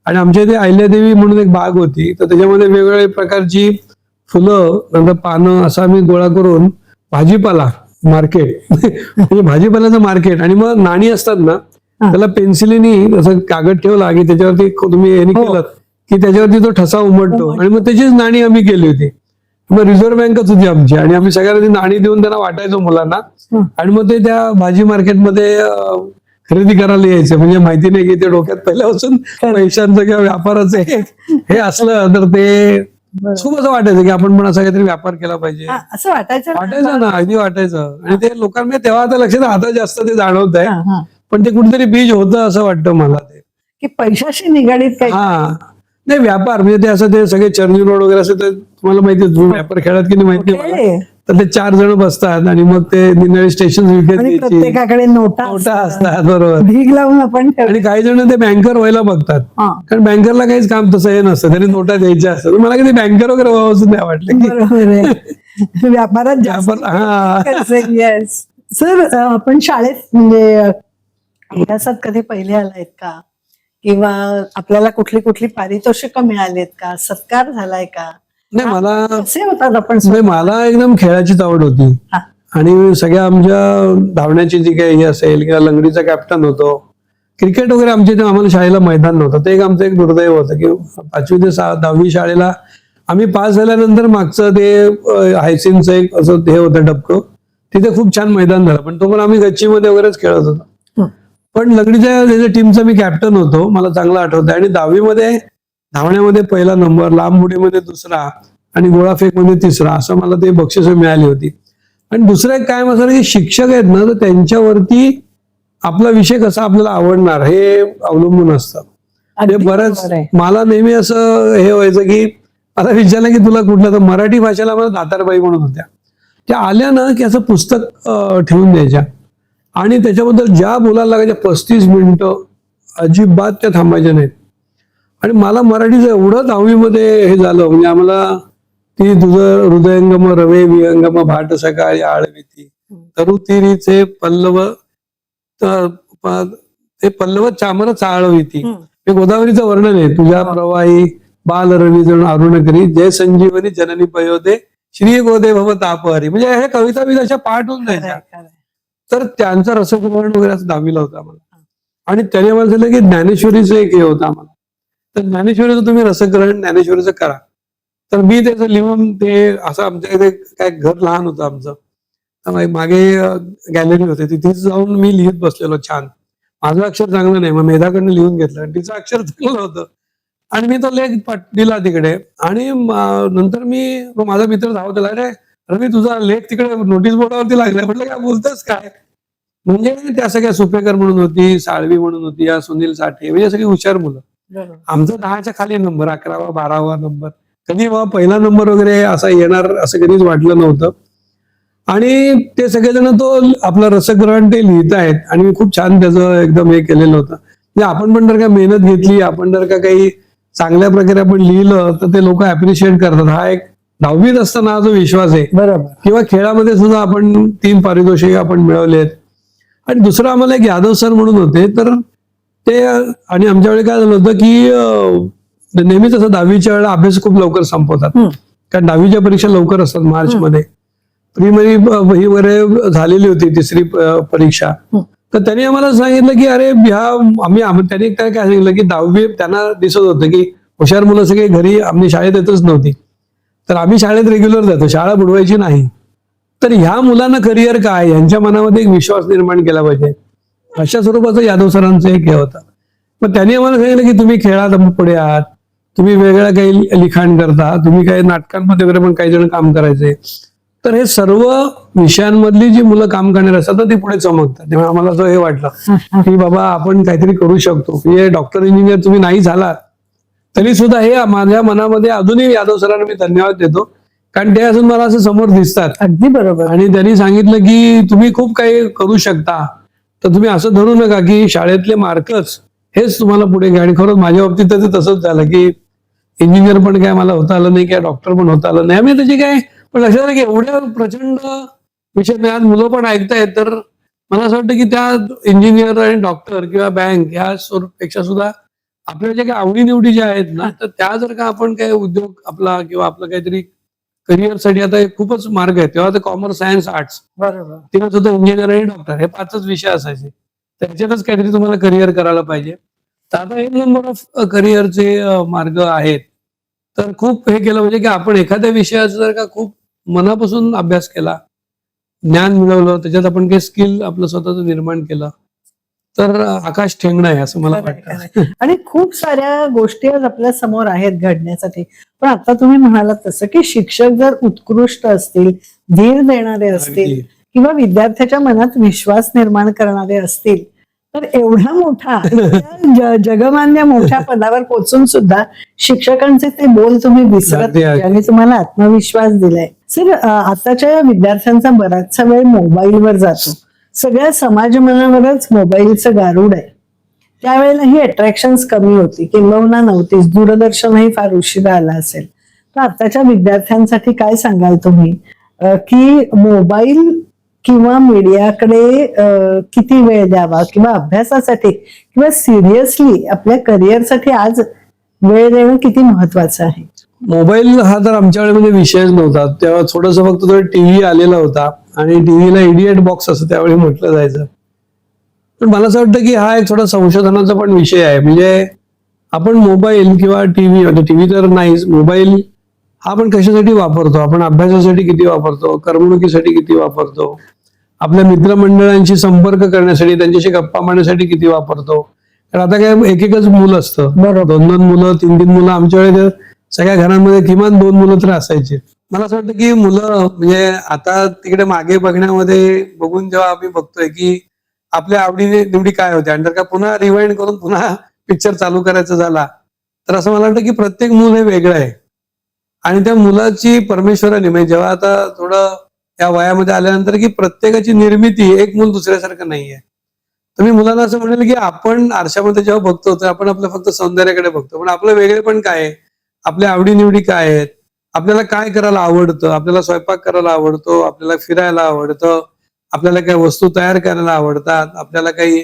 आणि आमच्या इथे अहिल्यादेवी म्हणून एक बाग होती, तर त्याच्यामध्ये वेगवेगळ्या प्रकारची फुलं, नंतर पानं असं आम्ही गोळा करून भाजीपाला मार्केट म्हणजे भाजीपाल्याचं मार्केट. आणि मग नाणी असतात ना, त्याला पेन्सिलीनी असं कागद ठेवला की त्याच्यावरती तुम्ही हे केलं की त्याच्यावरती तो ठसा उमटतो, आणि मग त्याचीच नाणी आम्ही केली होती. मग रिझर्व्ह बँकच होती आमची, आणि आम्ही सगळ्यांना ती नाणी देऊन त्यांना वाटायचो मुलांना, आणि मग ते त्या भाजी मार्केटमध्ये खरेदी करायला यायचं. म्हणजे माहिती नाही की ते डोक्यात पहिल्यापासून पैशांचं किंवा व्यापाराचं हे असलं तर ते खूप असं वाटायचं की आपण पण असा काहीतरी व्यापार केला पाहिजे, असं वाटायचं ना, अगदी वाटायचं. आणि ते लोकांना तेव्हा आता लक्षात, आता जास्त ते जाणवत आहे, पण ते कुठेतरी बीज होतं असं वाटतं मला ते, की पैशाशी निगडीत काही. नाही, व्यापार म्हणजे ते असं, ते सगळे चर्नी रोड वगैरे असं, ते तुम्हाला माहिती आहे, तुम्ही व्यापार खेळात की नाही माहिती मला, तर ते 4 जण बसतात आणि मग ते निनाळी स्टेशन विकत घ्यायची, प्रत्येकाकडे नोटा असतात, बरोबर. भीक लावून आपण आणि काही जण ते बँकर व्हायला बघतात, कारण बँकरला काहीच काम तसं हे नसतं, त्यांनी नोटा द्यायच्या असतात. मला कधी बँकर वगैरे व्हावं नाही वाटलं. बरोबर आहे, व्यापारात जास्त. येस सर, आपण शाळेत म्हणजे अभ्यासात कधी पहिले आलायत का, किंवा आपल्याला कुठली पारितोषिकं मिळालीत का, सत्कार झालाय का? नाही, मला कसे होतात आपण? मला एकदम खेळाचीच आवड होती, आणि सगळ्या आमच्या धावण्याची जी काही हे असेल किंवा लंगडीचा कॅप्टन होतो. क्रिकेट वगैरे आमच्या इथे आम्हाला शाळेला मैदान नव्हतं, ते आमचं एक दुर्दैव होतं की 5वी ते 10वी शाळेला आम्ही पास झाल्यानंतर मागचं ते हायसिनचं एक असं हे होतं डबकं, तिथे खूप छान मैदान झालं, पण तो पण आम्ही गच्चीमध्ये वगैरेच खेळत होतो. पण लंगडीच्या टीमचा मी कॅप्टन होतो, मला चांगलं आठवतं. आणि 10वी धावण्यामध्ये पहिला नंबर, लांब उडीमध्ये 2रा आणि गोळाफेक मध्ये 3रा, असं मला ते बक्षीस मिळाली होती. आणि दुसरं एक काय असं की शिक्षक आहेत ना, तर त्यांच्यावरती आपला विषय कसा आपल्याला आवडणार हे अवलंबून असतं. ते बरंच मला नेहमी असं हे व्हायचं की मला विचारलं की तुला कुठलं, तर मराठी भाषेला मला दातारबाई म्हणून होत्या, त्या आल्या ना की असं पुस्तक ठेवून द्यायच्या आणि त्याच्याबद्दल ज्या बोलायला लागायच्या 35 मिनिटं अजिबात त्या थांबायच्या नाहीत. आणि मला मराठीचं एवढं 10वी हे झालं, म्हणजे आम्हाला ती तुझं हृदयंगम रवे विहंगम भाट सकाळी आळविती तरुतिरीचे पल्लव चामर चाळविती, हे गोदावरीचं वर्णन आहे. तुझ्या प्रवाही बाल रवी जण अरुण करी जय संजीवनी जननी पयोदे श्री गोदे भव तापहरी. म्हणजे हे कविता मी अशा पाठ होऊन जायच्या. तर त्यांचं रसग्रहण वगैरे असं 10वीला होतं आम्हाला. आणि त्याने मला सांगितलं की ज्ञानेश्वरीचं एक हे होतं आम्हाला, तर ज्ञानेश्वरीचं तुम्ही रसग्रहण ज्ञानेश्वरीचं करा. तर मी त्याचं लिहून ते असं, आमच्या इथे काय घर लहान होतं आमचं, तर मागे गॅलरी होते, तिथे जाऊन मी लिहित बसलेलो छान. माझं अक्षर चांगलं नाही, मग मेधाकडनं लिहून घेतलं आणि तिचं अक्षर चांगलं होतं आणि मी तो लेख दिला तिकडे. आणि नंतर माझा मित्र धावत आला, अरे रवी तुझा लेख तिकडे नोटीस बोर्डावरती लागलाय. म्हटलं काय बोलतोस काय. म्हणजे त्या सगळ्या सुपेकर म्हणून होती, साळवी म्हणून होती, या सुनील साठे, म्हणजे सगळी हुशार मुलं. बरोबर. आमचा 10च्या खाली नंबर, 11वा 12वा नंबर, कधी बाबा पहिला नंबर वगैरे असा येणार असं कधीच वाटलं नव्हतं. आणि ते सगळेजण तो आपला रसग्रहण ते लिहित आहेत आणि मी खूप छान त्याचं एकदम हे केलेलं होतं. म्हणजे आपण पण जर का मेहनत घेतली, आपण जर का काही चांगल्या प्रकारे आपण लिहिलं तर ते लोक अप्रिशिएट करतात. हा एक 10वीत असताना हा जो विश्वास आहे, बरोबर. किंवा खेळामध्ये सुद्धा आपण 3 पारितोषिक आपण मिळवलेत. आणि दुसरं आम्हाला एक यादव सर म्हणून होते, तर ते आणि आमच्या वेळी काय झालं होतं की नेहमीच असं 10वीच्या वेळेला अभ्यास खूप लवकर संपवतात, कारण 10वीच्या परीक्षा लवकर असतात मार्च मध्ये. प्रीमरी ही वगैरे झालेली होती 3री परीक्षा. तर त्यांनी आम्हाला सांगितलं की अरे त्यांनी काय सांगितलं की 10वी त्यांना दिसत होतं की हुशार मुलं सगळे घरी आम्ही शाळेत येतच नव्हती, तर आम्ही शाळेत रेग्युलर जातो, शाळा बुडवायची नाही. तर ह्या मुलांना करिअर काय, यांच्या मनामध्ये एक विश्वास निर्माण केला पाहिजे, अशा स्वरूपाचं यादव सरांचं एक हे होतं. मग त्यांनी आम्हाला सांगितलं की तुम्ही खेळात पुढे आहात, तुम्ही वेगळं काही लिखाण करता, तुम्ही काही नाटकांमध्ये वगैरे पण काही जण काम करायचे, तर हे सर्व विषयांमधली जी मुलं काम करणार असतात तर ती पुढे चमकतात. तेव्हा आम्हाला असं हे वाटलं की बाबा आपण काहीतरी करू शकतो. म्हणजे डॉक्टर इंजिनियर तुम्ही नाही झालात तरी सुद्धा हे माझ्या मनामध्ये अजूनही यादव सरांना मी धन्यवाद देतो, कारण ते अजून मला असं समोर दिसतात. अगदी बरोबर. आणि त्यांनी सांगितलं की तुम्ही खूप काही करू शकता, तर तुम्ही असं धरू नका की शाळेतले मार्कच हेच तुम्हाला पुढे घ्या. आणि खरंच माझ्या बाबतीत तर ते तसंच झालं की इंजिनियर पण काय मला होता आलं नाही, काय डॉक्टर पण होता आलं नाही. आम्ही त्याची काय, पण लक्षात आलं की एवढ्या प्रचंड विषय आज मुलं पण ऐकतायत, तर मला असं वाटतं की त्या इंजिनियर आणि डॉक्टर किंवा बँक ह्या पेक्षा सुद्धा आपल्या ज्या काही आवडीनिवडी ज्या आहेत ना, तर त्या जर का आपण काही उद्योग आपला किंवा आपलं काहीतरी करिअरसाठी, आता खूपच मार्ग आहेत. तेव्हा तर कॉमर्स, सायन्स, आर्ट्स, बरोबर. तेव्हा सुद्धा इंजिनियर आणि डॉक्टर हे 5च विषय असायचे, त्याच्यातच काहीतरी तुम्हाला करिअर करायला पाहिजे. तर आता एक नंबर ऑफ करिअरचे मार्ग आहेत. तर खूप हे केलं म्हणजे की आपण एखाद्या विषयाचा जर का खूप मनापासून अभ्यास केला, ज्ञान मिळवलं, त्याच्यात आपण काही स्किल आपलं स्वतःच निर्माण केलं, तर आकाश ठेंगणं आहे असं मला वाटतं. आणि खूप साऱ्या गोष्टी आज आपल्या समोर आहेत घडण्यासाठी. पण आता तुम्ही म्हणालात तसं की शिक्षक जर उत्कृष्ट असतील, धीर देणारे असतील, अगदी. किंवा विद्यार्थ्याच्या मनात विश्वास निर्माण करणारे असतील, तर एवढा मोठा जगमान्य मोठ्या पदावर पोहोचून सुद्धा शिक्षकांचे ते बोल तुम्ही विसरत अगदी, नाही अगदी. आणि तुम्हाला आत्मविश्वास दिलाय. सर, आताच्या विद्यार्थ्यांचा बराचसा वेळ मोबाईलवर जातो. सगळ्या समाजमनावरच मोबाईलचं गारूड आहे. त्यावेळेला ही अट्रॅक्शन्स कमी होती, किंबहुना नव्हतीच. दूरदर्शनही फार उशिरा आला असेल. तर आताच्या विद्यार्थ्यांसाठी काय सांगाल तुम्ही की मोबाईल किंवा मीडियाकडे किती वेळ द्यावा, किंवा अभ्यासासाठी किंवा सिरियसली आपल्या करिअरसाठी आज वेळ देणं किती महत्वाचं आहे? मोबाईल हा तर आमच्या वेळेमध्ये विषयच नव्हता. तेव्हा थोडस फक्त तो टीव्ही आलेला होता आणि टीव्हीला इडियट बॉक्स असं त्यावेळी म्हटलं जायचं. पण मला असं वाटतं की हा एक थोडा संशोधनाचा पण विषय आहे. म्हणजे आपण मोबाईल किंवा टीव्ही तर नाहीच, मोबाईल हा आपण कशासाठी वापरतो, आपण अभ्यासासाठी किती वापरतो, करमणुकीसाठी किती वापरतो, आपल्या मित्रमंडळांशी संपर्क करण्यासाठी, त्यांच्याशी गप्पा मारण्यासाठी किती वापरतो. कारण आता काय एकच मुलं असतं, बरोबर, 2 मुलं, 3 मुलं. आमच्या वेळेस सगळ्या घरांमध्ये किमान 2 मुलं तर असायचे. मला असं वाटतं की मुलं म्हणजे आता तिकडे मागे बघण्यामध्ये बघून जेव्हा आम्ही बघतोय की आपल्या आवडीने निवडी काय होत्या, आणि जर का पुन्हा रिवाइंड करून पुन्हा पिक्चर चालू करायचा झाला, तर असं मला वाटतं की प्रत्येक मूल हे वेगळं आहे. आणि त्या मुलाची परमेश्वराने, म्हणजे जेव्हा आता थोडं या वयामध्ये आल्यानंतर, की प्रत्येकाची निर्मिती एक मूल दुसऱ्यासारखं नाहीये. तर मी मुलांना असं म्हणेल की आपण आरशामध्ये जेव्हा बघतो तर आपण आपलं फक्त सौंदर्याकडे बघतो, पण आपलं वेगळे पण काय आहे, आपल्या आवडीनिवडी काय आहेत, आपल्याला काय करायला आवडतं, आपल्याला स्वयंपाक करायला आवडतो, आपल्याला फिरायला आवडतं, आपल्याला काही वस्तू तयार करायला आवडतात, आपल्याला काही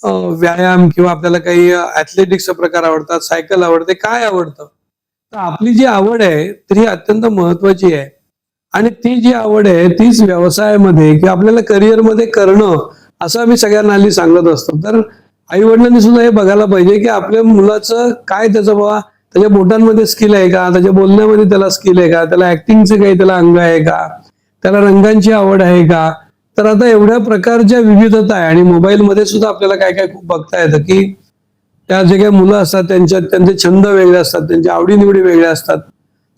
व्यायाम किंवा आपल्याला काही ऍथलेटिक्सचा प्रकार आवडतात, सायकल आवडते, काय आवडतं. तर आपली जी आवड आहे तर ही अत्यंत महत्वाची आहे. आणि ती जी आवड आहे तीच व्यवसायामध्ये किंवा आपल्याला करिअरमध्ये करणं, असं आम्ही सगळ्यांना हल्ली सांगत असतो. तर आई वडिलांनी सुद्धा हे बघायला पाहिजे की आपल्या मुलाचं काय, त्याचं बाबा त्याच्या बोटांमध्ये स्किल आहे का, त्याच्या बोलण्यामध्ये त्याला स्किल आहे का, त्याला ऍक्टिंगचे काही त्याला अंग आहे का, त्याला रंगांची आवड आहे का. तर आता एवढ्या प्रकारच्या विविधता आहे, आणि मोबाईलमध्ये सुद्धा आपल्याला काय काय खूप बघता येतं की त्या जे काही मुलं असतात त्यांचे छंद वेगळे असतात, त्यांच्या आवडीनिवडी वेगळ्या असतात.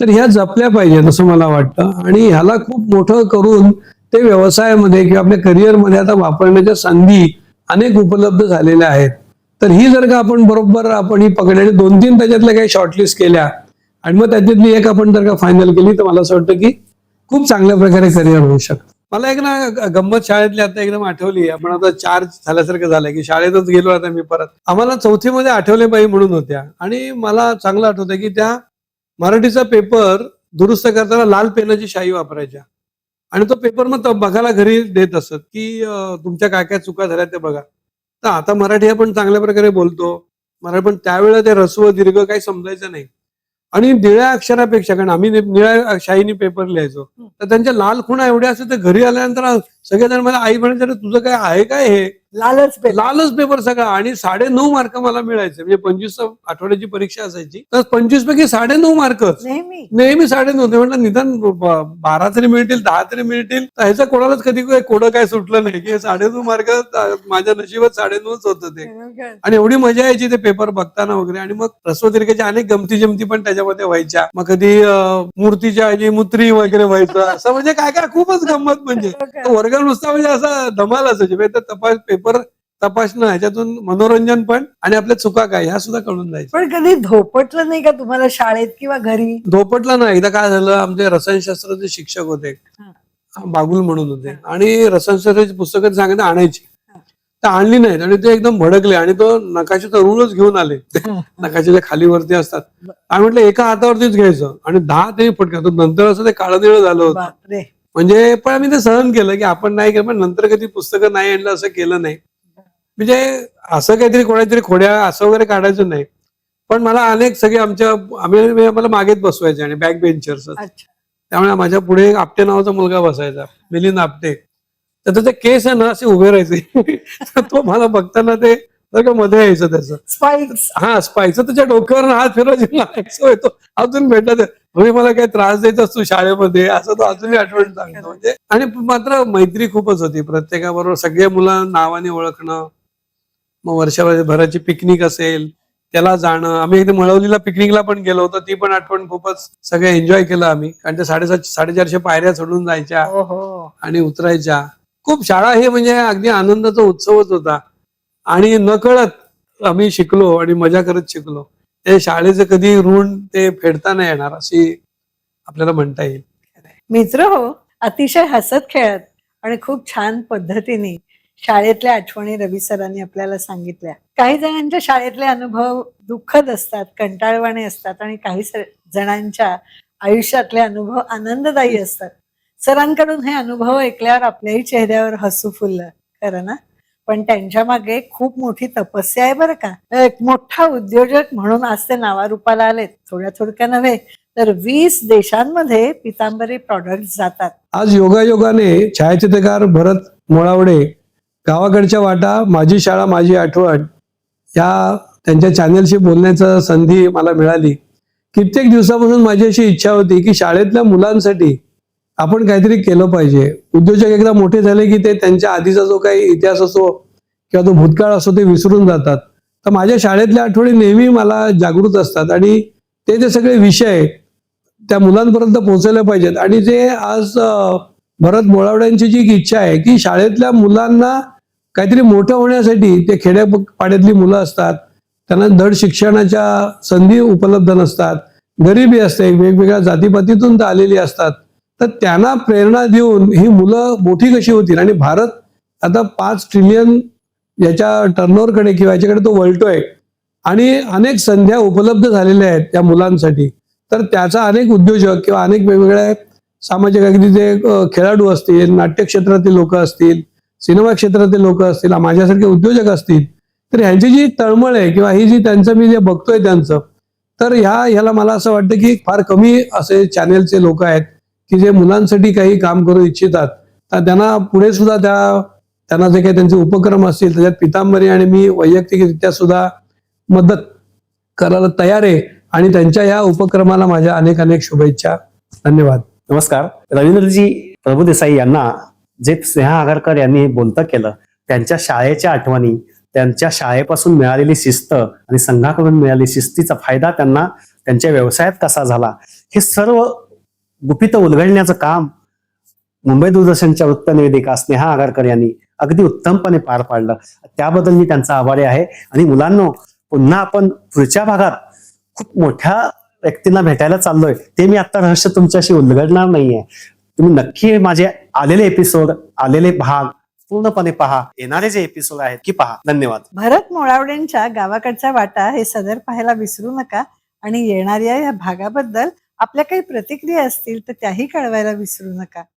तर ह्या जपल्या पाहिजेत असं मला वाटतं. आणि ह्याला खूप मोठं करून ते व्यवसायामध्ये किंवा आपल्या करिअरमध्ये आता वापरण्याच्या संधी अनेक उपलब्ध झालेल्या आहेत. तर ही जर का आपण बरोबर आपण ही पकडली 2-3 त्याच्यातल्या काही शॉर्टलिस्ट केल्या आणि मग त्याच्यातली एक आपण जर का फायनल केली तर मला असं वाटतं की खूप चांगल्या प्रकारे करिअर होऊ शकतं. मला एक ना गंमत शाळेतली आता एकदम आठवली. आपण आता चार्ज झाल्यासारखं झालंय की शाळेतच गेलो आता मी परत. आम्हाला 4थी मध्ये आठवलेबाई म्हणून होत्या आणि मला चांगलं आठवतंय की त्या मराठीचा पेपर दुरुस्त करताना लाल पेनाची शाई वापरायच्या आणि तो पेपर मग बघायला घरी देत असत की तुमच्या काय काय चुका झाल्या ते बघा. तर आता मराठी आपण चांगल्या प्रकारे बोलतो मराठी, पण त्यावेळेला ते ऱ्हस्व दीर्घ काही समजायचं नाही आणि निळ्या अक्षरापेक्षा, कारण आम्ही निळ्या शाईनी पेपर लिहायचो, तर त्यांच्या लाल खुणा एवढ्या असतात तर घरी आल्यानंतर सगळेजण मला आई म्हणायचं तुझं काय आहे काय हे लालच पेपर सगळा. आणि 9.5 मार्क मला मिळायचे. म्हणजे 25 आठवड्याची परीक्षा असायची तर 25 पैकी 9.5 मार्क नेहमी 9.5. म्हटलं निदान 12 तरी मिळतील 10 तरी मिळतील. ह्याचं कोणालाच कधी कोडं काय सुटलं नाही की 9.5 मार्क माझ्या नशिबात 9.5 होतं ते. आणि एवढी मजा यायची ते पेपर बघताना वगैरे. आणि मग ह्रस्वदीर्घाच्या अनेक गमती जमती पण त्याच्यामध्ये व्हायच्या. मग कधी मूर्तीच्या ऐवजी मुत्री वगैरे व्हायचं असं, म्हणजे काय काय खूपच गंमत. म्हणजे वर्ग नुसता म्हणजे असा धमाल असायची. पेपर तपासणं, ह्याच्यातून मनोरंजन पण आणि आपल्या चुका काय ह्या सुद्धा कळून जायच्या. पण कधी धोपटलं नाही का तुम्हाला शाळेत किंवा घरी? धोपटलं नाही. एकदा काय झालं, आमचे रसायनशास्त्राचे शिक्षक होते बागुल म्हणून होते आणि रसायनशास्त्राची पुस्तकं सांगितलं आणायची, तर आणली नाहीत आणि ते एकदम भडकले आणि तो नकाशाचा रूळच घेऊन आले. नकाशाच्या खाली वरती असतात. आम्ही म्हटलं एका हातावरतीच घ्यायचं आणि 10 ते फटका. नंतर असं ते काळं निळं झालं होतं. म्हणजे पण आम्ही ते सहन केलं की आपण नाही केलं, पण नंतर कधी पुस्तकं नाही आणलं असं केलं नाही. म्हणजे असं काहीतरी कोणातरी खोड्या असं वगैरे काढायचं नाही. पण मला अनेक सगळे आम्हाला मागेच बसवायचे आणि बॅक बेंचर्स. त्यामुळे माझ्या पुढे एक आपटे नावाचा मुलगा बसायचा, मिलिंद आपटे. तर त्याचे केस आहे ना असे उभे राहायचे. तो मला बघताना ते मध्ये यायचं त्याचं स्पाइक्स त्याच्या डोक्यावर हात फिरवायचे येतो अजून भेटत मला काही त्रास द्यायचा असतो शाळेमध्ये असं तो अजूनही आठवण सांगतो. म्हणजे आणि मात्र मैत्री खूपच होती प्रत्येकाबरोबर. सगळे मुलं नावाने ओळखणं. मग वर्षभराची पिकनिक असेल त्याला जाणं. आम्ही एकदा मळवलीला पिकनिकला पण गेलो होतो, ती पण आठवण खूपच सगळे एन्जॉय केलं आम्ही. कारण ते 450 पायऱ्या चढून जायच्या आणि उतरायच्या. खूप शाळा हे म्हणजे अगदी आनंदाचा उत्सवच होता आणि नकळत आम्ही शिकलो आणि मजा करत शिकलो. ते शाळेचं कधी ऋण ते फेडता नाही येणार अशी आपल्याला म्हणता येईल. मित्र हो, अतिशय हसत खेळत आणि खूप छान पद्धतीने शाळेतल्या आठवणी रवी सरांनी आपल्याला सांगितल्या. काही जणांच्या शाळेतले अनुभव दुःखद असतात, कंटाळवाणे असतात आणि काही जणांच्या आयुष्यातले अनुभव आनंददायी असतात. सरांकडून हे अनुभव ऐकल्यावर आपल्याही चेहऱ्यावर हसू फुललं, खरं ना? पण त्यांच्या मागे खूप मोठी तपस्या आहे बरं का. एक मोठा उद्योजक म्हणून आज ते नावारूपाला आलेत. थोड्या नव्हे तर 20 देशांमध्ये पितांबरी प्रॉडक्ट जातात. आज योगायोगाने छायाचित्रकार भरत मोळावडे गावाकडच्या वाटा माझी शाळा माझी आठवण या त्यांच्या चॅनलशी बोलण्याची संधी मला मिळाली. कित्येक दिवसापासून माझी अशी इच्छा होती की शाळेतल्या मुलांसाठी आपण काहीतरी केलं पाहिजे. उद्योजक एकदा मोठे झाले की ते त्यांच्या आधीचा जो काही इतिहास असो किंवा तो भूतकाळ असो ते विसरून जातात. तर माझ्या शाळेतल्या आठवणी नेहमी मला जागृत असतात आणि ते सगळे विषय त्या मुलांपर्यंत पोहोचवले पाहिजेत. आणि जे आज भरत मोळावड्यांची जी इच्छा आहे की शाळेतल्या मुलांना काहीतरी मोठं होण्यासाठी, ते खेड्यापाड्यातली मुलं असतात, त्यांना धड शिक्षणाच्या संधी उपलब्ध नसतात, गरिबी असते, वेगवेगळ्या जातीपातीतून आलेली असतात, तर त्यांना प्रेरणा देऊन ही मुलं मोठी कशी होतील. आणि भारत आता 5 ट्रिलियन याच्या टर्नओव्हरकडे किंवा याच्याकडे तो वळतोय आणि अनेक संध्या उपलब्ध झालेल्या आहेत त्या मुलांसाठी. तर त्याचा अनेक उद्योजक किंवा अनेक वेगवेगळ्या सामाजिक अगदी जे खेळाडू असतील, नाट्य क्षेत्रातील लोक असतील, सिनेमा क्षेत्रातील लोक असतील, माझ्यासारखे उद्योजक असतील, तर ह्यांची जी तळमळ आहे किंवा ही जी त्यांचं मी जे बघतोय त्यांचं, तर ह्याला मला असं वाटतं की फार कमी असे चॅनेलचे लोक आहेत की जे मुलांसाठी काही काम करू इच्छितात. तर त्यांना पुढे सुद्धा त्यांना जे काही त्यांचे उपक्रम असतील त्याच्यात पितांबरी आणि मी वैयक्तिकरित्या सुद्धा मदत करायला तयार आहे आणि त्यांच्या या उपक्रमाला माझ्या अनेक अनेक शुभेच्छा. धन्यवाद. नमस्कार. रवींद्रजी प्रभुदेसाई यांना जे स्नेहा आगरकर यांनी बोलतं केलं, त्यांच्या शाळेच्या आठवणी, त्यांच्या शाळेपासून मिळालेली शिस्त आणि संघाकडून मिळालेली शिस्तीचा फायदा त्यांना त्यांच्या व्यवसायात कसा झाला, हे सर्व गुपित उलगडण्याचं काम मुंबई दूरदर्शनच्या वृत्तनिवेदिका स्नेहा आगरकर यांनी अगदी उत्तमपणे पार पाडलं. त्याबद्दल मी त्यांचा आभारी आहे. आणि मुलांनो, पुन्हा आपण पुढच्या भागात खूप मोठ्या व्यक्तींना भेटायला चाललोय. ते मी आता रहस्य तुमच्याशी उलगडणार नाहीये. तुम्ही नक्की माझे आलेले एपिसोड, आलेले भाग पूर्णपणे पहा. येणारे जे एपिसोड आहेत की पहा. धन्यवाद. भरत मोळावडेंच्या गावाकडचा वाटा हे सदर पाहायला विसरू नका आणि येणाऱ्या या भागाबद्दल आपल्या काही प्रतिक्रिया असतील तर त्याही कळवायला विसरू नका.